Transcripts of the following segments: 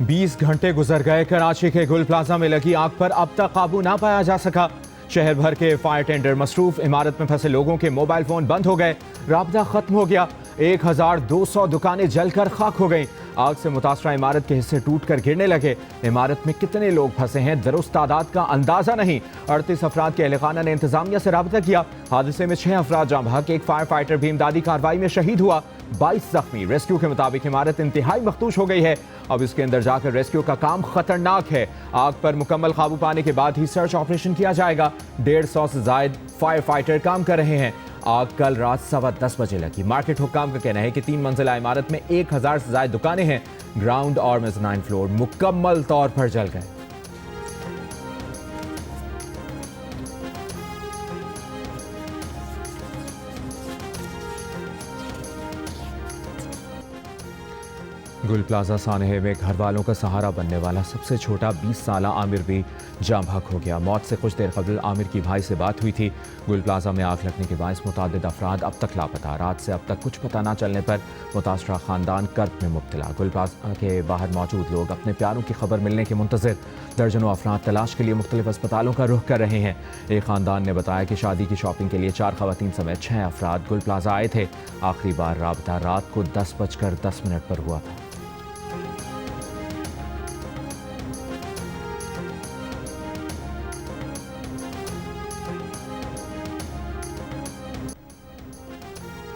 20 घंटे गुजर गए। कराची के गुल प्लाजा में लगी आग पर अब तक काबू ना पाया जा सका। शहर भर के फायर टेंडर मसरूफ। इमारत में फंसे लोगों के मोबाइल फोन बंद हो गए, राब्ता खत्म हो गया। 1200 दुकानें जलकर खाक हो गईं। आग से मुतासरा इमारत के हिस्से टूट कर गिरने लगे। इमारत में कितने लोग फंसे हैं दुरुस्त तादाद का अंदाजा नहीं। 38 अफराद के अहलखाना ने इंतजामिया से राब्ता किया। हादसे में 6 अफराद जाँ बहक, एक फायर फाइटर भी इमदादी कार्रवाई में शहीद हुआ, 22 जख्मी। रेस्क्यू के मुताबिक इमारत इंतहाई मखदूश हो गई है। अब इसके अंदर जाकर रेस्क्यू का काम खतरनाक है। आग पर मुकम्मल काबू पाने के बाद ही सर्च ऑपरेशन किया जाएगा। 150 से जायद फायर फाइटर काम कर रहे हैं। आग कल रात 10:15 बजे लगी। मार्केट हुक्काम का कहना है कि 3 मंजिला इमारत में 1000 से ज्यादा दुकानें हैं। ग्राउंड और मेज़नाइन फ्लोर मुकम्मल तौर पर जल गए। गुल प्लाजा सानहे में घर वालों का सहारा बनने वाला सबसे छोटा 20 साला आमिर भी जाँ बहक हो गया। मौत से कुछ देर कबल आमिर की भाई से बात हुई थी। गुल प्लाजा में आग लगने के बायस मुतादिद अफराद अब तक लापता। रात से अब तक कुछ पता ना चलने पर मुतासरा खानदान कर्ब में मुब्तला। गुल प्लाजा के बाहर मौजूद लोग अपने प्यारों की खबर मिलने के मुंतज़िर। दर्जनों अफराद तलाश के लिए मुख्तलिफ अस्पतालों का रुख कर रहे हैं। एक खानदान ने बताया कि शादी की शॉपिंग के लिए 4 खवातीन समेत 6 अफराद गुल प्लाजा आए थे। आखिरी बार राबता रात को 10:10 पर हुआ था।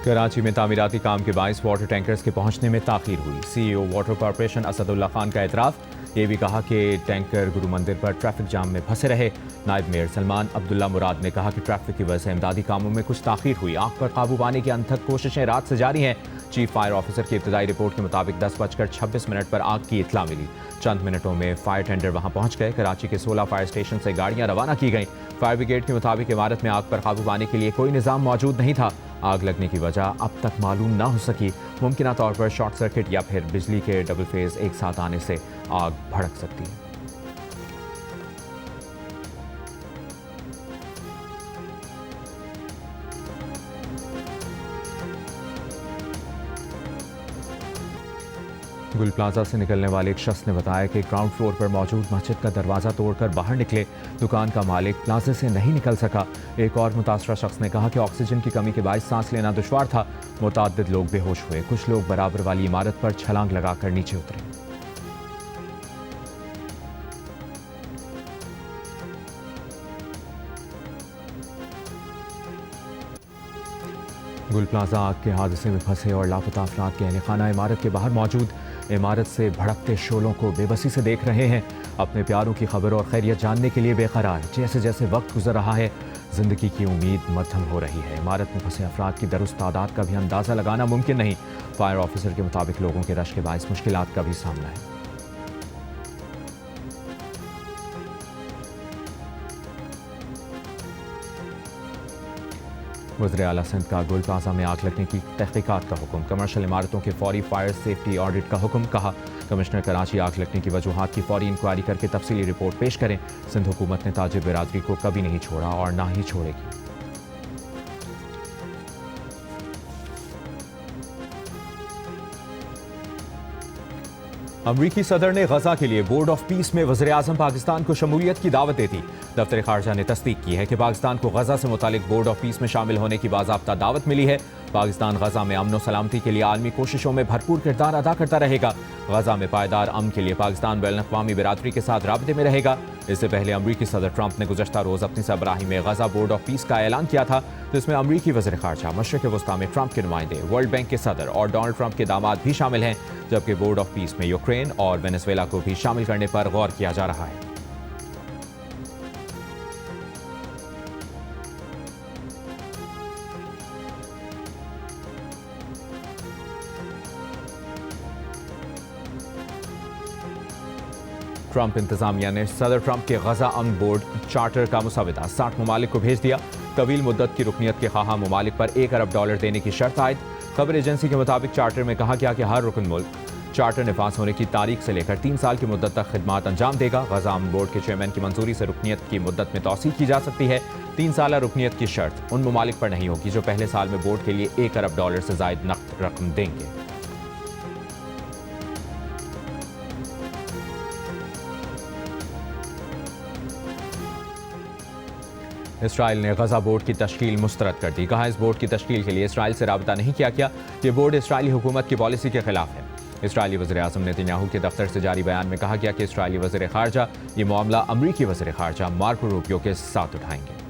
कराची में तामीराती काम के बायस वाटर टैंकर्स के पहुंचने में ताखीर हुई। CEO water corporation Asadullah Khan का एतराफ़। ये भी कहा कि टैंकर गुरु मंदिर पर ट्रैफिक जाम में फंसे रहे। नायब मेयर सलमान अब्दुल्ला मुराद ने कहा कि ट्रैफिक की वजह से इमदादी कामों में कुछ ताखीर हुई। आग पर काबू पाने की अनथक कोशिशें रात से जारी हैं। चीफ फायर ऑफिसर की इब्तदाई रिपोर्ट के मुताबिक 10:26 पर आग की इत्तला मिली। चंद मिनटों में फायर टेंडर वहां पहुंच गए। कराची के 16 फायर स्टेशन से गाड़ियां रवाना की गईं। फायर ब्रिगेड के मुताबिक इमारत में आग पर काबू पाने के लिए कोई निज़ाम मौजूद नहीं था। आग लगने की वजह अब तक मालूम ना हो सकी। मुमकिन तौर पर शॉर्ट सर्किट या फिर बिजली के डबल फेज एक साथ आने से आग भड़क सकती है। गुल प्लाजा से निकलने वाले एक शख्स ने बताया कि ग्राउंड फ्लोर पर मौजूद मस्जिद का दरवाज़ा तोड़कर बाहर निकले। दुकान का मालिक प्लाजे से नहीं निकल सका। एक और मुतासरा शख्स ने कहा कि ऑक्सीजन की कमी के बायस सांस लेना दुश्वार था। मुतअद्दिद लोग बेहोश हुए। कुछ लोग बराबर वाली इमारत पर छलांग लगाकर नीचे उतरे। गुल प्लाजा आग के हादसे में फंसे और लापता अफराद के अहलखाना इमारत के बाहर मौजूद। इमारत से भड़कते शोलों को बेबसी से देख रहे हैं। अपने प्यारों की खबर और खैरियत जानने के लिए बेकरार। जैसे जैसे वक्त गुजर रहा है, जिंदगी की उम्मीद मध्यम हो रही है। इमारत में फंसे अफराद की दुरुस्त तादाद का भी अंदाज़ा लगाना मुमकिन नहीं। फायर ऑफिसर के मुताबिक लोगों के रश के बायस मुश्किलात का भी सामना है। वज़ीर आला सिंध का गुल प्लाजा में आग लगने की तहकीकात का हुक्म। कमर्शियल इमारतों के फौरी फायर सेफ्टी ऑडिट का हुक्म। कहा कमिश्नर कराची आग लगने की वजूहात की फौरी इंक्वायरी करके तफसीली रिपोर्ट पेश करें। सिंध हुकूमत ने ताजिर बिरादरी को कभी नहीं छोड़ा और ना ही छोड़ेगी। अमरीकी सदर ने गजा के लिए बोर्ड ऑफ पीस में वज़ीर आज़म पाकिस्तान को शमूलियत की दावत दे दी। दफ्तर खारजा ने तस्दीक की है कि पाकिस्तान को गजा से मुतालिक बोर्ड ऑफ पीस में शामिल होने की बाज़ाब्ता दावत मिली है। पाकिस्तान गजा में अमन और सलामती के लिए आलमी कोशिशों में भरपूर किरदार अदा करता रहेगा। गजा में पायदार अमन के लिए पाकिस्तान बैनुल-अक़वामी बिरादरी के साथ राबते में रहेगा। इससे पहले अमरीकी सदर ट्रंप ने गुज़श्ता रोज़ अपनी सरबराही में गजा बोर्ड ऑफ पीस का ऐलान किया था, जिसमें अमरीकी वज़ीर ख़ारजा, मशरिक़ वस्ता में ट्रंप के नुमाइंदे, वर्ल्ड बैंक के सदर और डोनाल्ड ट्रंप के दामाद भी शामिल हैं। जबकि बोर्ड ऑफ पीस में यूक्रेन और वेनेजुएला को भी शामिल करने पर गौर किया जा रहा है। ट्रंप इंतजामिया ने सदर ट्रंप के गजा अमन बोर्ड चार्टर का मुसवदा 60 ममालिक को भेज दिया। तवील मुद्दत की रुकनियत के ख़्वाह ममालिक पर $1 अरब देने की शर्त आयद। खबर एजेंसी के मुताबिक चार्टर में कहा गया कि हर रुकन मुल्क चार्टर निफास होने की तारीख से लेकर 3 साल की मुद्दत तक खिदमात अंजाम देगा। गजा अमन बोर्ड के चेयरमैन की मंजूरी से रुकनियत की मुद्दत में तौसी की जा सकती है। 3 साल रुकनियत की शर्त उन ममालिक पर नहीं होगी जो पहले साल में बोर्ड के लिए $1 अरब से ज़ायद नक़द रकम देंगे। اسرائیل نے غزہ بورڈ کی تشکیل مسترد کر دی. کہا اس بورڈ کی تشکیل کے لیے اسرائیل سے رابطہ نہیں کیا گیا. یہ بورڈ اسرائیلی حکومت کی پالیسی کے خلاف ہے. اسرائیلی وزیر اعظم نیتن کے دفتر سے جاری بیان میں کہا گیا کہ اسرائیلی وزیر خارجہ یہ معاملہ امریکی وزیر خارجہ مارکو روبیو کے ساتھ اٹھائیں گے.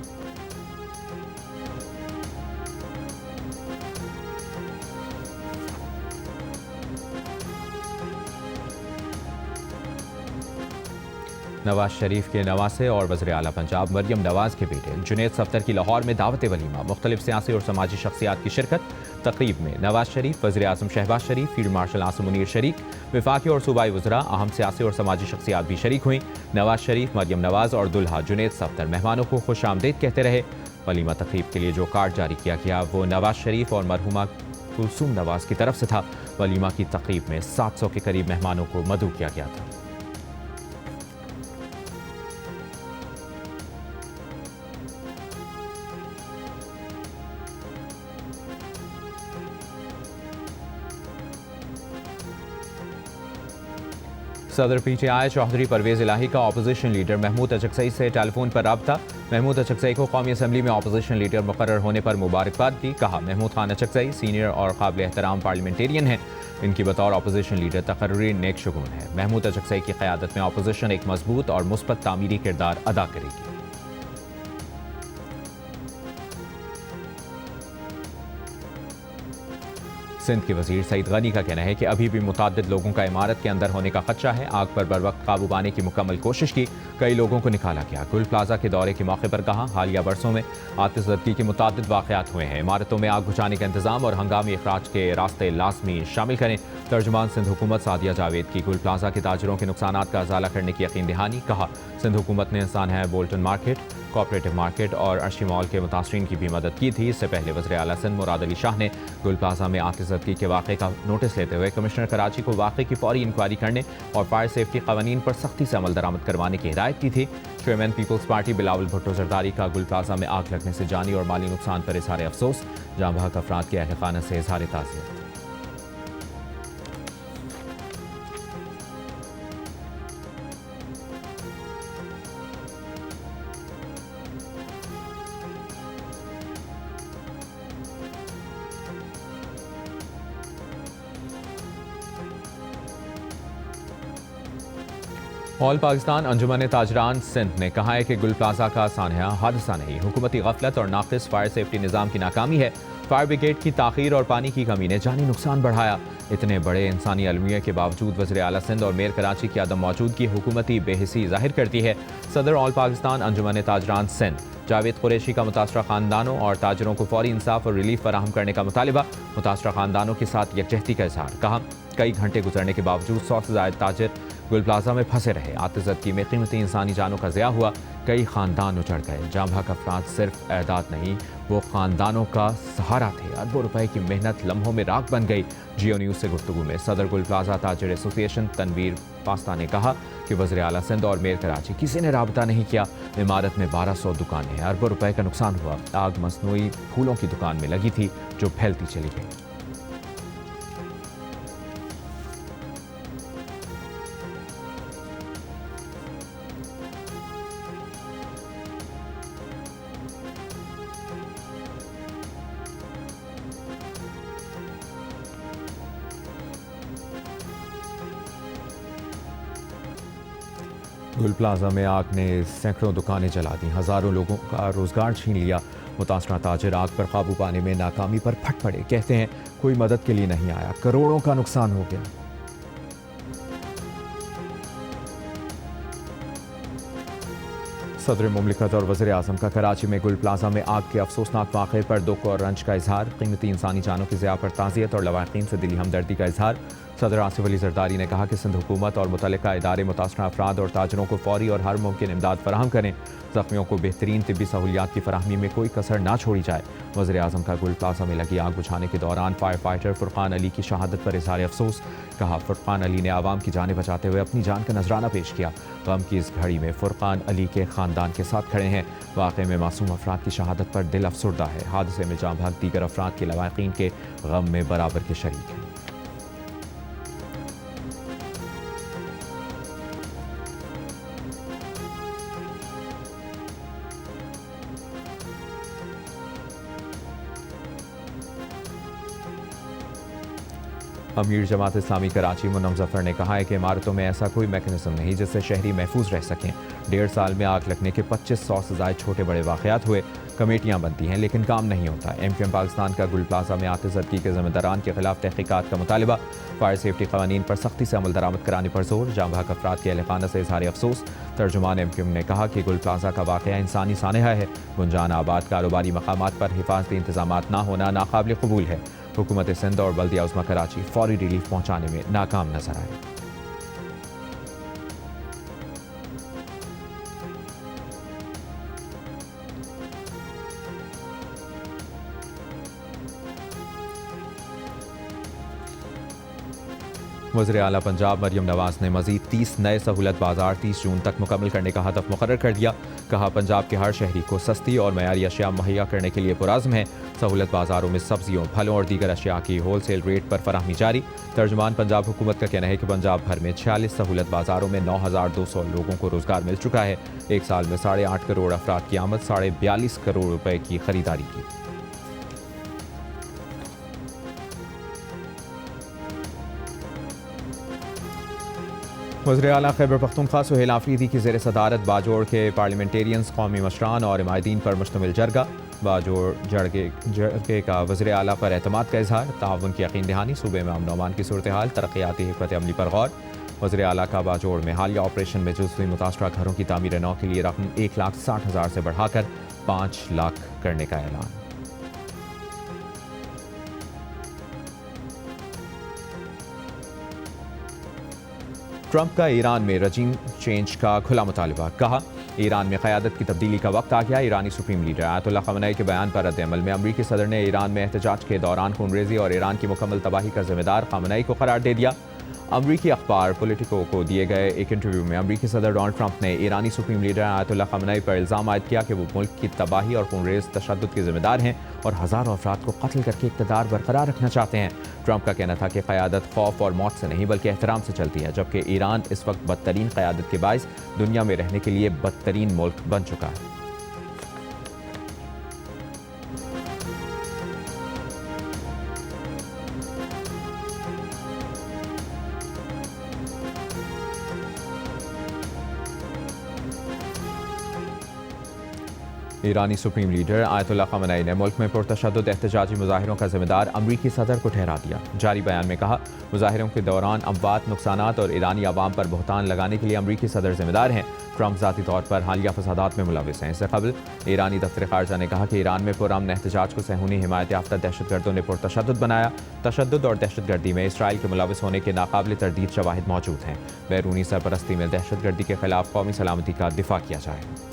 نواز شریف کے نواسے اور وزیر اعلیٰ پنجاب مریم نواز کے بیٹے جنید صفدر کی لاہور میں دعوت ولیمہ. مختلف سیاسی اور سماجی شخصیات کی شرکت. تقریب میں نواز شریف، وزیر اعظم شہباز شریف، فیلڈ مارشل عاصم منیر شریک، وفاقی اور صوبائی وزراء، اہم سیاسی اور سماجی شخصیات بھی شریک ہوئیں. نواز شریف، مریم نواز اور دلہا جنید صفدر مہمانوں کو خوش آمدید کہتے رہے. ولیمہ تقریب کے لیے جو کارڈ جاری کیا گیا وہ نواز شریف اور مرحومہ کلثوم نواز کی طرف سے تھا. ولیمہ کی تقریب میں 700 کے قریب مہمانوں کو مدعو کیا گیا تھا. صدر P T I Chaudhry Pervaiz Elahi کا اپوزیشن لیڈر محمود اچکزئی سے ٹیلی فون پر رابطہ. محمود اچکزئی کو قومی اسمبلی میں اپوزیشن لیڈر مقرر ہونے پر مبارکباد دی. کہا محمود خان اچکزئی سینئر اور قابل احترام پارلیمنٹیرین ہیں. ان کی بطور اپوزیشن لیڈر تقرری نیک شگون ہے. محمود اچکزئی کی قیادت میں اپوزیشن ایک مضبوط اور مثبت تعمیری کردار ادا کرے گی. سندھ کے وزیر سعید غنی کا کہنا ہے کہ ابھی بھی متعدد لوگوں کا عمارت کے اندر ہونے کا خدشہ ہے. آگ پر بروقت قابو پانے کی مکمل کوشش کی. کئی لوگوں کو نکالا گیا. گل پلازا کے دورے کے موقع پر کہا حالیہ برسوں میں آتش زدگی کے متعدد واقعات ہوئے ہیں. عمارتوں میں آگ بجھانے کا انتظام اور ہنگامی اخراج کے راستے لازمی شامل کریں. ترجمان سندھ حکومت سعدیہ جاوید کی گل پلازا کے تاجروں کے نقصانات کا ازالہ کرنے کی یقین دہانی. کہا سندھ حکومت نے انسان ہے بولٹن مارکیٹ، کوآپریٹو مارکیٹ اور ارشی مال کے متاثرین کی بھی مدد کی تھی. اس سے پہلے وزیر اعلیٰ سندھ مراد علی شاہ نے گل پلازا میں آتش زدگی کے واقعے کا نوٹس لیتے ہوئے کمشنر کراچی کو واقعے کی فوری انکوائری کرنے اور فائر سیفٹی قوانین پر سختی سے عمل درآمد کروانے کی ہدایت کی تھی. چیئرمین پیپلز پارٹی بلاول بھٹو زرداری کا گل پلازا میں آگ لگنے سے جانی اور مالی نقصان پر اظہار افسوس. جاں بحق افراد کے اہل خانہ سے اظہار تعزیت. آل پاکستان انجمن تاجران سندھ نے کہا ہے کہ گل پلازا کا سانحہ حادثہ نہیں، حکومتی غفلت اور ناقص فائر سیفٹی نظام کی ناکامی ہے. فائر بریگیڈ کی تاخیر اور پانی کی کمی نے جانی نقصان بڑھایا. اتنے بڑے انسانی المیہ کے باوجود وزیر اعلیٰ سندھ اور میئر کراچی کی عدم موجودگی حکومتی بے حسی ظاہر کرتی ہے. صدر آل پاکستان انجمن تاجران سندھ جاوید قریشی کا متاثرہ خاندانوں اور تاجروں کو فوری انصاف اور ریلیف فراہم کرنے کا مطالبہ. متاثرہ خاندانوں کے ساتھ یکجہتی کا اظہار. کہا کئی گھنٹے گزرنے کے باوجود 100 سے زائد تاجر گل پلازا میں پھنسے رہے. آتش زدگی میں قیمتی انسانی جانوں کا ضیاع ہوا. کئی خاندان اجڑ گئے. جاں بحق افراد صرف اعداد نہیں، وہ خاندانوں کا سہارا تھے. اربوں روپے کی محنت لمحوں میں راکھ بن گئی. جیو نیوز سے گفتگو میں صدر گل پلازا تاجر ایسوسی ایشن تنویر پاستہ نے کہا کہ وزیر اعلیٰ سندھ اور میئر کراچی کسی نے رابطہ نہیں کیا. عمارت میں 1200 دکانیں ہیں. اربوں روپے کا نقصان ہوا. آگ مصنوعی پھولوں کی دکان میں لگی تھی جو پھیلتی چلی گئی. گل پلازا میں آگ نے سینکڑوں دکانیں جلا دیں. ہزاروں لوگوں کا روزگار چھین لیا. متاثرہ تاجر آگ پر قابو پانے میں ناکامی پر پھٹ پڑے. کہتے ہیں کوئی مدد کے لیے نہیں آیا. کروڑوں کا نقصان ہو گیا. صدر مملکت اور وزیر اعظم کا کراچی میں گل پلازا میں آگ کے افسوسناک واقعے پر دکھ اور رنج کا اظہار. قیمتی انسانی جانوں کی ضیاع پر تعزیت اور لواحقین سے دلی ہمدردی کا اظہار. صدر آصف علی زرداری نے کہا کہ سندھ حکومت اور متعلقہ ادارے متاثرہ افراد اور تاجروں کو فوری اور ہر ممکن امداد فراہم کریں. زخمیوں کو بہترین طبی سہولیات کی فراہمی میں کوئی کسر نہ چھوڑی جائے. وزیر اعظم کا گل پلازا میں لگی آگ بجھانے کے دوران فائر فائٹر فرقان علی کی شہادت پر اظہار افسوس. کہا فرقان علی نے عوام کی جانیں بچاتے ہوئے اپنی جان کا نذرانہ پیش کیا. غم کی اس گھڑی میں فرقان علی کے خاندان کے ساتھ کھڑے ہیں. واقعے میں معصوم افراد کی شہادت پر دل افسردہ ہے. حادثے میں جاں بحق دیگر افراد کے لواحقین کے غم میں برابر کے شریک ہیں. अमीर जमात इस्लामी कराची मुन्नम जफर ने कहा है कि इमारतों में ऐसा कोई मैकेनिज्म नहीं जिससे शहरी महफूज रह सकें। 1.5 साल में आग लगने के 2500 से ज़ायद छोटे बड़े वाक़यात हुए। कमेटियाँ बनती हैं लेकिन काम नहीं होता। एमक्यूएम पाकिस्तान का गुल प्लाजा में आग ज़दगी के ज़िम्मेदारान के खिलाफ तहकीकात का मुतालबा। फायर सेफ्टी क़वानीन पर सख्ती से अमल दरामद कराने पर जोर। जाँ बहक अफराद के अहलखाना से इज़हार अफसोस। तर्जुमान एमक्यूएम ने कहा कि गुल प्लाजा का वाक़या इंसानी सानहा है। गुंजान आबाद कारोबारी मकामात पर हिफाजती इंतजामात ना होना नाकाबिल कबूल है। हुकूमत सिंध और बल्दिया उज़्मा कराची फौरी रिलीफ पहुँचाने में नाकाम नजर आए। वज़ीर आला पंजाब मरियम नवाज ने मज़ीद 30 नए सहूलत बाजार 30 जून तक मुकम्मल करने का हदफ मुकर्रर कर दिया। कहा पंजाब के हर शहरी को सस्ती और मयारी अशिया मुहैया करने के लिए पुराज़्म है। सहूलत बाज़ारों में सब्जियों, फलों और दीगर अशिया की होल सेल रेट पर फराहमी जारी। तर्जुमान पंजाब हुकूमत का कहना है कि पंजाब भर में 46 सहूलत बाज़ारों में 9200 लोगों को रोज़गार मिल चुका है। एक साल में 8.5 करोड़ अफराद की आमद 42.5 करोड़ रुपए की खरीदारी की। वज़ीर आला खैबर पख्तूनख्वा सुहेल आफरीदी की ज़ेर सदारत बाजोड़ के पार्लियामेंटेरियंस, कौमी मशरान और इमायदीन पर मुश्तमिल जरगा। बाजोड़ जरगे का वज़ीर आला पर एतमाद का इजहार। ताउन की यकीन दहानी, सूबे में अमन अमान की सूरत हाल, तरक्याती हिकमत अमली पर गौर। वज़ीर आला का बाजोड़ में हालिया ऑपरेशन में जुज़वी मुतासरा घरों की तामीर नौ के लिए रकम 1,60,000 से बढ़ाकर 5 लाख करने का ऐलान। ट्रंप का ईरान में रजीम चेंज का खुला मुतालबा। कहा, ईरान में क़यादत की तब्दीली का वक्त आ गया। ईरानी सुप्रीम लीडर आयतुल्लाह ख़amenei के बयान पर रद्द-ए-अमल में अमरीकी सदर ने ईरान में एहतजाज के दौरान खूनरेज़ी और ईरान की मुकम्मल तबाही का ज़िम्मेदार ख़amenei को करार दे दिया। अमरीकी अखबार पोलिटिको को दिए गए एक इंटरव्यू में अमरीकी सदर डोनाल्ड ट्रंप ने ईरानी सुप्रीम लीडर आयतुल्लाह ख़amenei पर इल्ज़ाम आयद किया कि वो मुल्क की तबाही और खूनरेज़ तशद्दुद के ज़िम्मेदार हैं और हज़ारों अफराद को कत्ल करके इक़्तिदार बरकरार रखना चाहते हैं। ट्रंप का कहना था कि क़यादत खौफ और मौत से नहीं बल्कि एहतराम से चलती है, जबकि ईरान इस वक्त बदतरीन क़यादत के बाइस दुनिया में रहने के लिए बदतरीन मुल्क बन चुका है। ईरानी सुप्रीम लीडर आयतुल्लाह ख़amenei ने मुल्क में पुरतशद्दुद एहतजाजी मुजाहिरों का ज़िम्मेदार अमरीकी सदर को ठहरा दिया। जारी बयान में कहा, मुजाहिरों के दौरान अमवात, नुकसानात और ईरानी आवाम पर बहतान लगाने के लिए अमरीकी सदर ज़िम्मेदार हैं। ट्रंप ज़ाती तौर पर हालिया फसादात में मुलविस हैं। इससे कबल ईरानी दफ्तर ख़ारजा ने कहा कि ईरान में पुरअमन एहतजाज को सहूनी हिमायत याफ्ता दहशतगर्दों ने पुरतशद्दुद बनाया। तशद्दुद और दहशतगर्दी में इसराइल के मुलविस होने के नाकाबिल तरदीद शवाहिद मौजूद हैं। बैरूनी सरपरस्ती में दहशतगर्दी के खिलाफ कौमी सलामती का दिफा किया जाए।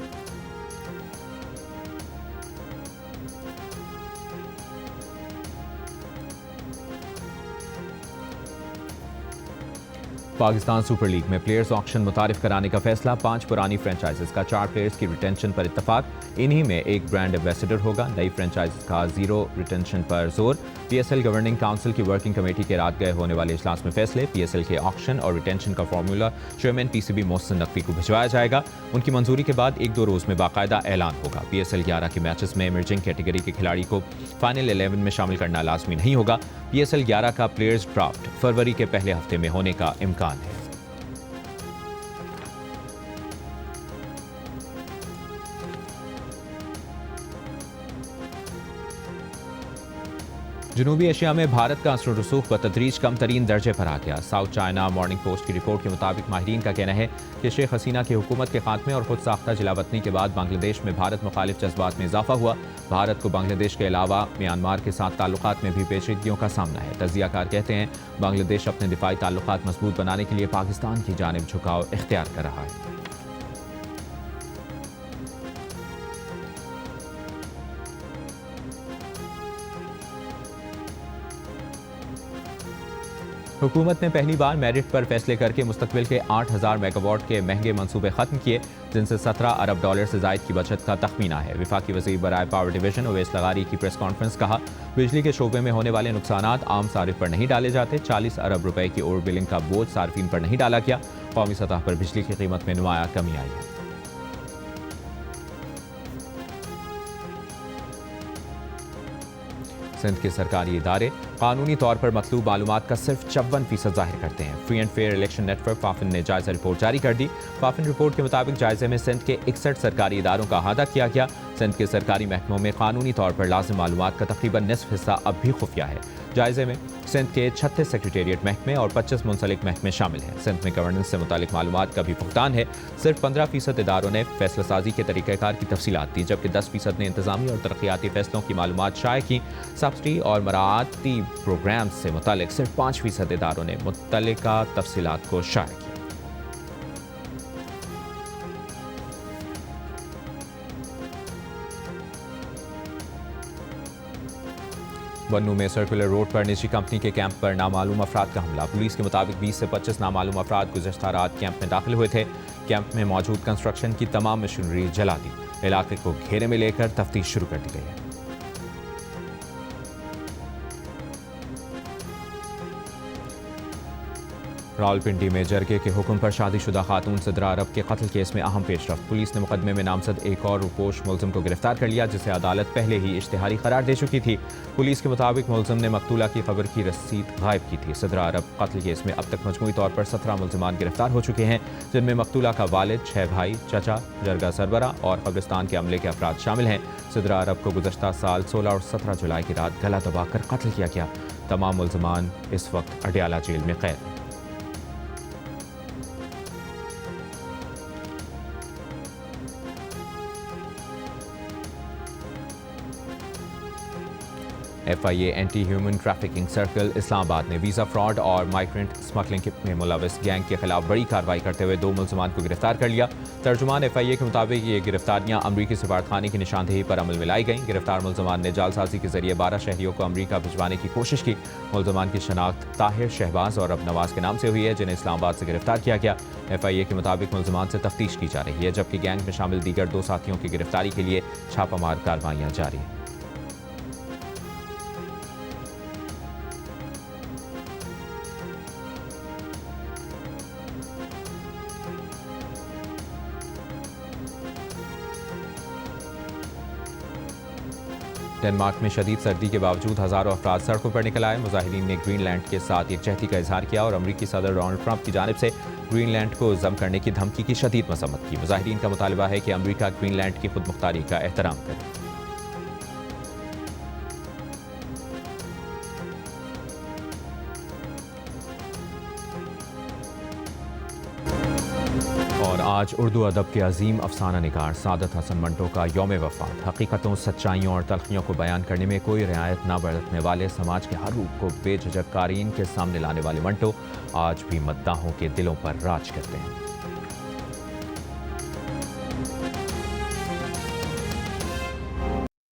पाकिस्तान सुपर लीग में प्लेयर्स ऑक्शन मुतारिफ कराने का फैसला। 5 पुरानी फ्रेंचाइजेस का 4 प्लेयर्स की रिटेंशन पर इत्तफाक। इन्हीं में एक ब्रांड एम्बेसडर होगा। नई फ्रेंचाइजेस का 0 रिटेंशन पर जोर। पीएसएल गवर्निंग काउंसिल की वर्किंग कमेटी के रात गए होने वाले इजलास में फैसले। पीएसएल के ऑक्शन और रिटेंशन का formula chairman PCB Mohsin Naqvi को भिजवाया जाएगा। उनकी मंजूरी के बाद 1-2 रोज में बाकायदा ऐलान होगा। पीएसएल 11 के मैचेस में इमर्जिंग कैटेगरी के खिलाड़ी को फाइनल 11 में शामिल करना लाजमी नहीं होगा। पीएसएल 11 का प्लेयर्स ड्राफ्ट फरवरी के पहले हफ्ते में होने का इम्कान है। जनूबी एशिया में भारत का असर रसूख बतदरीज कम तरीन दर्जे पर आ गया। साउथ चाइना मॉर्निंग पोस्ट की रिपोर्ट के मुताबिक माहिरीन का कहना है कि शेख हसीना की हुकूमत के खात्मे और खुद साख्ता जिलावतनी के बाद बांग्लादेश में भारत मुखालिफ जज्बात में इजाफा हुआ। भारत को बांग्लादेश के अलावा म्यांमार के साथ ताल्लुकात में भी पेचीदगियों का सामना है। तजियाकार कहते हैं बांग्लादेश अपने दिफाई ताल्लुकात मजबूत बनाने के लिए पाकिस्तान की जानिब झुकाव इख्तियार कर रहा है। हुकूमत ने पहली बार मेरिट पर फैसले करके मुस्तकबिल के 8,000 मेगावाट के महंगे मंसूबे खत्म किए, जिनसे $17 अरब से जायद की बचत का तखमीना है। वफाकी वज़ीर बराए पावर डिवीजन ओवैस लगारी की प्रेस कॉन्फ्रेंस। कहा, बिजली के शोबे में होने वाले नुकसानात आम सारिफ पर नहीं डाले जाते। 40 अरब रुपए की ओवर बिलिंग का बोझ सार्फिन पर नहीं डाला गया। कौमी सतह पर बिजली की कीमत में नुमाया कमी आई है। सिंध के सरकारी इदारे कानूनी तौर पर मतलूब मालूमात का सिर्फ 54% ज़ाहिर करते हैं। Free and fair election network FAFEN ने जायज़ा रिपोर्ट जारी कर दी। फाफिन रिपोर्ट के मुताबिक जायजे में सिंध के 61 सरकारी इदारों का अहाता किया गया। सिंध के सरकारी महकमों में कानूनी तौर पर लाजिम मालूमात का तकरीबन निसफ हिस्सा अब भी खुफिया है। जायजे में सिंध के 36 सेक्रेटेरिएट महकमे और 25 मुंसलिक महकमे शामिल हैं। सिंध में गवर्नेंस से मुतालिक मालूमात का भी भुगतान है। सिर्फ 15% इदारों ने फैसला साजी के तरीक़ाकार की तफसीलात दी, जबकि 10% ने इंतजामी और तरक्याती फैसलों की मालूमात शाये की। सब्सिडी और मराआती प्रोग्राम से मुतालिक सिर्फ 5% इदारों ने मुतल्लिका तफसीलात को शाये किया। बन्नू में सर्कुलर रोड पर निजी कंपनी के कैंप पर नामालूम अफराद का हमला। पुलिस के मुताबिक 20 से 25 नामालूम अफराद गुज़श्ता रात कैंप में दाखिल हुए थे। कैंप में मौजूद कंस्ट्रक्शन की तमाम मशीनरी जला दी। इलाके को घेरे में लेकर तफ्तीश शुरू कर दी गई है। रावलपिंडी में जरगे के हुक्म पर शादीशुदा खातून सिद्रा अरब के कत्ल केस में अहम पेशरफ्त। पुलिस ने मुकदमे में नामजद एक और रुपोश मुलजिम को गिरफ्तार कर लिया, जिसे अदालत पहले ही इश्तिहारी करार दे चुकी थी। पुलिस के मुताबिक मुलजिम ने मकतूला की खबर की रसीद गायब की थी। सिद्रा अरब कत्ल केस में अब तक मजमूई तौर पर 17 मुलजिमान गिरफ्तार हो चुके हैं, जिनमें मकतूला का वालिद, 6 भाई, चचा, जरगा सरबरा और कब्रिस्तान के अमले के अफराद शामिल हैं। सिद्रा अरब को गुज़श्ता साल 16 और 17 जुलाई की रात गला दबाकर कत्ल किया गया। तमाम मुलजिमान इस वक्त अडियाला जेल में कैद हैं। FIA anti human trafficking circle Islamabad ने वीज़ा फ्रॉड और माइग्रेंट स्मगलिंग में मुलविस गैंग के खिलाफ बड़ी कार्रवाई करते हुए 2 मुलजमान को गिरफ्तार कर लिया। तर्जुमान FIA के मुताबिक ये गिरफ्तारियां अमरीकी सफारतखाने की निशानदेही पर अमल में लाई गईं। गिरफ्तार मुलजमान ने जालसाजी के जरिए 12 शहरियों को अमरीका भिजवाने की कोशिश की। मुलजमान की शनाख्त ताहिर, शहबाज और अब नवाज के नाम से हुई है, जिन्हें इस्लामाबाद से गिरफ्तार किया गया। FIA के मुताबिक मुलजमान से तफ्तीश की जा रही है, जबकि गैंग में शामिल दीगर 2 साथियों की गिरफ्तारी के लिए छापामार कार्रवाइयां जारी हैं। डेनमार्क में शदीद सर्दी के बावजूद हज़ारों अफराद सड़कों पर निकल आए। मुजाहिरीन ने ग्रीनलैंड के साथ यकजहती का इजहार किया और अमरीकी सदर डोनाल्ड ट्रंप की जानिब से ग्रीनलैंड को ज़म करने की धमकी की शदीद मसम्मत की। मुजाहिरीन का मुतालबा है कि अमरीका ग्रीनलैंड की खुद मुख्तारी का एहतराम करे। और आज उर्दू अदब के अजीम अफसाना निगार सादत हसन मंटो का यौम वफ़ात। हकीकतों, सच्चाइयों और तल्खियों को बयान करने में कोई रियायत न बरतने वाले, समाज के हर रूप को बेझिझक कारीन के सामने लाने वाले मंटो आज भी मद्दाहों के दिलों पर राज करते हैं।